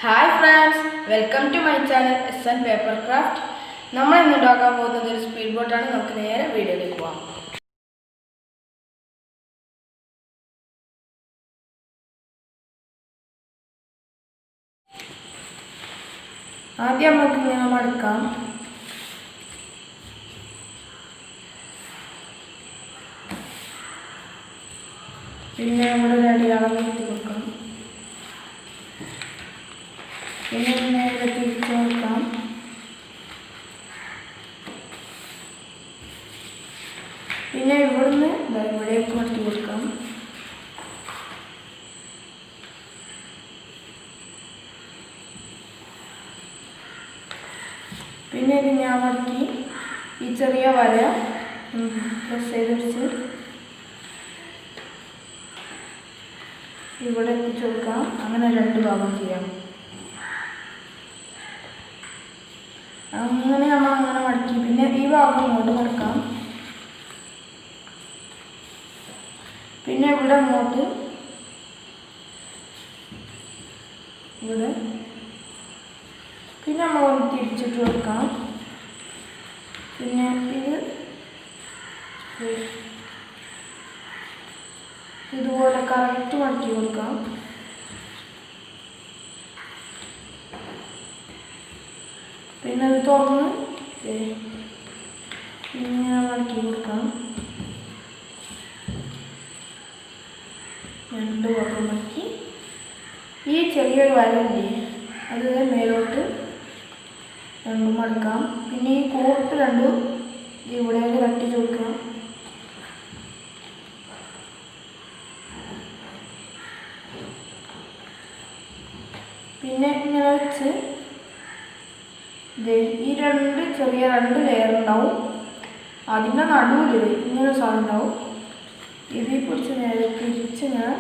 Hi friends, welcome to my channel SN Paper Craft. നമ്മൾ ഇന്ന് ഉണ്ടാക്കാൻ പോകുന്നത് ഒരു സ്പീഡ് ബോട്ട് ആണ്. നമുക്ക് നേരെ വീഡിയോയിലേക്ക് പോകാം. ആദ്യം നമുക്ക് ഇങ്ങനെ മടക്കാം. പിന്നെ നമ്മുടെ ഒരു അടിയാളം കുത്തി കൊടുക്കണം. പിന്നെ നേരെ തിരിച്ചു കൊടുക്കാം. പിന്നെ ഇവിടുന്ന് ഇവിടേക്ക് മടക്കി കൊടുക്കാം. പിന്നെ ഇത് ഞാൻ മടക്കി ഈ ചെറിയ വര പ്രസ് ചെയ്ത് വെച്ച് ഇവിടെ എത്തിച്ചു കൊടുക്കാം. അങ്ങനെ രണ്ട് ഭാഗം ചെയ്യാം. അങ്ങനെ നമ്മൾ അങ്ങനെ മടക്കി പിന്നെ ഈ ഭാഗം ഇങ്ങോട്ട് മടക്കാം. പിന്നെ ഇവിടെ അങ്ങോട്ട് ഇവിടെ പിന്നെ നമ്മൾ ഒന്ന് തിരിച്ചിട്ട് കൊടുക്കാം. പിന്നെ ഇത് ഇതുപോലെ കറക്റ്റ് മടക്കി കൊടുക്കാം. പിന്നെ അത് തുറന്ന് ഇങ്ങനെ മടക്കി കൊടുക്കാം. രണ്ട് ഭാഗം മടക്കി ഈ ചെറിയൊരു വരല്ലേ അത് മേലോട്ട് രണ്ടും മടക്കാം. പിന്നെ ഈ കോർട്ട് രണ്ടും ഇവിടേക്ക് തട്ടിച്ച് കൊടുക്കാം. പിന്നെ ഇങ്ങനെ വെച്ച് ഈ ചെറിയ രണ്ട് ലെയർ ഉണ്ടാവും. അതിൻ്റെ നടുവിൽ ഇങ്ങനെ സാധനം ഉണ്ടാവും. ഇതിൽ പിടിച്ച് നേരെ തിരിച്ച് ഇങ്ങനെ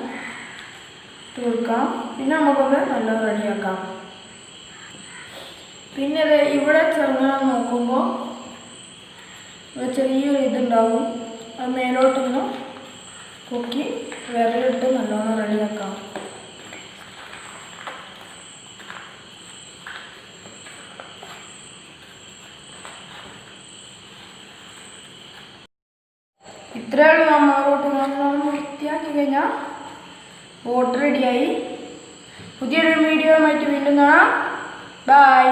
ഇട്ട് കൊടുക്കാം. പിന്നെ നമുക്കൊന്ന് നല്ല റെഡിയാക്കാം. പിന്നെ ഇവിടെ ചെറുങ്ങനെ നോക്കുമ്പോൾ ചെറിയൊരു ഇതുണ്ടാവും. അത് മേലോട്ടിങ്ങനെ പൊക്കി വിരലിട്ട് നല്ലോണം റെഡിയാക്കാം. ഇത്രയുള്ള നമ്മളെ ബോട്ട് നല്ലോണം വൃത്തിയാക്കി കഴിഞ്ഞാൽ ബോട്ട് റെഡിയായി. പുതിയൊരു വീഡിയോ ആയിട്ട് വീണ്ടും കാണാം. ബൈ.